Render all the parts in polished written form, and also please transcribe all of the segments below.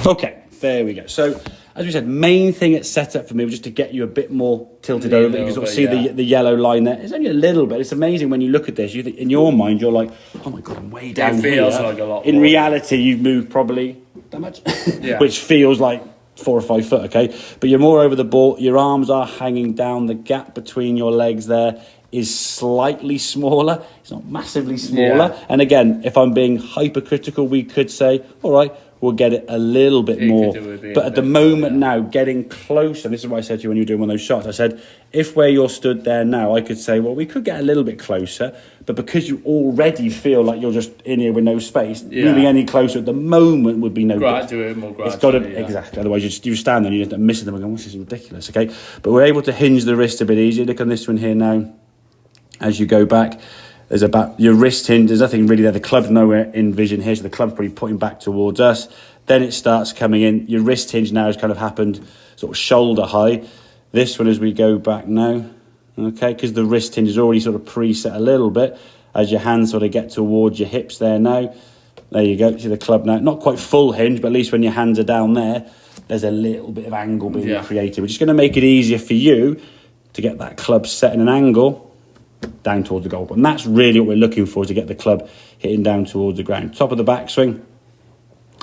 Okay, there we go. So, as we said, main thing at setup for me was just to get you a bit more tilted over. You can sort of see the yellow line there. It's only a little bit. It's amazing when you look at this. You think, in your mind, you're like, oh my God, I'm way down here. It feels like a lot more. In reality, you've moved probably that much, which feels like 4 or 5 foot, okay? But you're more over the ball. Your arms are hanging down. The gap between your legs there is slightly smaller. It's not massively smaller. Yeah. And again, if I'm being hypercritical, we could say, all right, we'll get it a little bit more. But at the moment now, getting closer, and this is what I said to you when you were doing one of those shots, I said, if where you're stood there now, I could say, well, we could get a little bit closer, but because you already feel like you're just in here with no space, moving any closer at the moment would be no good. Do it more gradually. It's got to, exactly. Otherwise, you stand there and you just missing them and go, this is ridiculous, okay? But we're able to hinge the wrist a bit easier. Look on this one here now. As you go back, there's about your wrist hinge. There's nothing really there. The club's nowhere in vision here, so the club's probably putting back towards us. Then it starts coming in. Your wrist hinge now has kind of happened sort of shoulder high. This one as we go back now, okay, because the wrist hinge is already sort of preset a little bit. As your hands sort of get towards your hips there now. There you go, see the club now. Not quite full hinge, but at least when your hands are down there, there's a little bit of angle being created, which is going to make it easier for you to get that club set in an angle down towards the goal. And that's really what we're looking for, to get the club hitting down towards the ground. Top of the backswing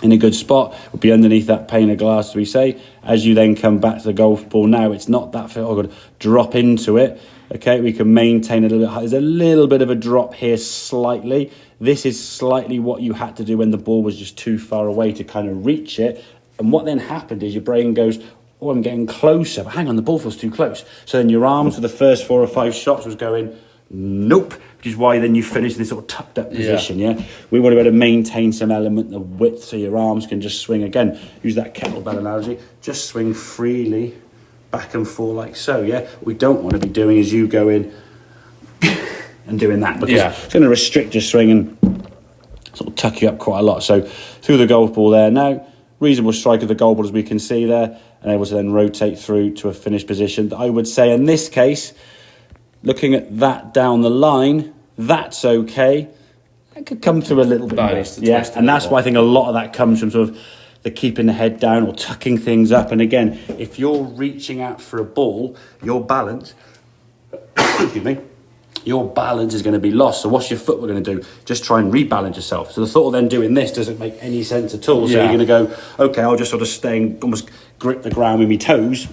in a good spot would be underneath that pane of glass, as we say. As you then come back to the golf ball now, it's not that far. I've got to drop into it. Okay, we can maintain a little bit high. There's a little bit of a drop here slightly. This is slightly what you had to do when the ball was just too far away to kind of reach it. And what then happened is your brain goes, oh, I'm getting closer, but hang on, the ball feels too close. So then your arms for the first 4 or 5 shots was going, nope, which is why then you finish in this sort of tucked up position, We want to be able to maintain some element of width so your arms can just swing again. Use that kettlebell analogy, just swing freely back and forth like so, What we don't want to be doing is you going and doing that, because it's going to restrict your swing and sort of tuck you up quite a lot. So through the golf ball there now, reasonable strike of the golf ball as we can see there, and able to then rotate through to a finished position. I would say in this case, looking at that down the line, that's okay. It could come through a little bit more. And that's why I think a lot of that comes from sort of the keeping the head down or tucking things up. And again, if you're reaching out for a ball, your balance, excuse me, your balance is going to be lost. So what's your footwork going to do? Just try and rebalance yourself. So the thought of then doing this doesn't make any sense at all. So you're going to go, okay, I'll just sort of stay and almost grip the ground with my toes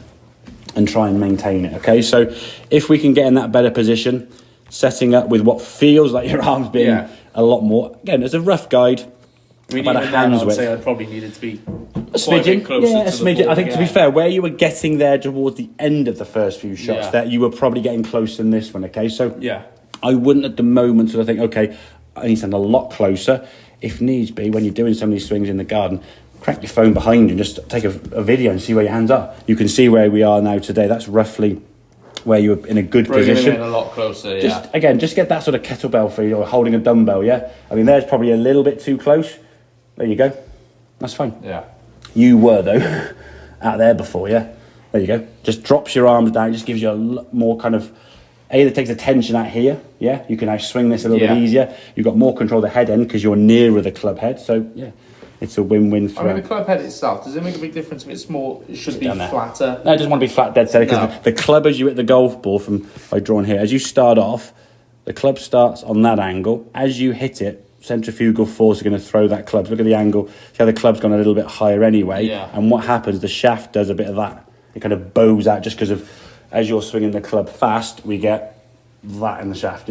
and try and maintain it, okay? So if we can get in that better position, setting up with what feels like your arms being a lot more, again, as a rough guide, about a hand's width. I'd say I probably needed to be a smidgen, a smidgen. I think to be fair, where you were getting there towards the end of the first few shots, that you were probably getting closer than this one, okay? So I wouldn't at the moment sort of think, okay, I need to stand a lot closer. If needs be, when you're doing some of these swings in the garden, crack your phone behind you and just take a video and see where your hands are. You can see where we are now today. That's roughly where you were in a good position. A lot closer, just get that sort of kettlebell for you, or holding a dumbbell, I mean, there's probably a little bit too close. There you go. That's fine. You were, though, out there before, There you go. Just drops your arms down, just gives you a lot more kind of, either takes the tension out here, You can now swing this a little bit easier. You've got more control of the head end because you're nearer the club head. So, it's a win-win for I mean, the club head itself, does it make a big difference if it's more, it should be flatter? No, I just want to be flat dead center, because the club, as you hit the golf ball from, I drawn here, as you start off, the club starts on that angle. As you hit it, centrifugal force are going to throw that club. Look at the angle. See how the club's gone a little bit higher anyway. And what happens, the shaft does a bit of that. It kind of bows out just because of, as you're swinging the club fast, we get that in the shaft,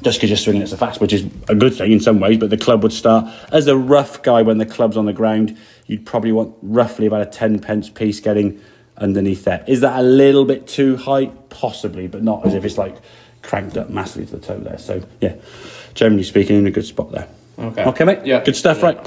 just because you're swinging it so fast, which is a good thing in some ways, but the club would start, as a rough guy, when the club's on the ground, you'd probably want roughly about a 10 pence piece getting underneath there. Is that a little bit too high? Possibly, but not as if it's like cranked up massively to the toe there. So, generally speaking, in a good spot there. Okay. Okay, mate? Good stuff, right?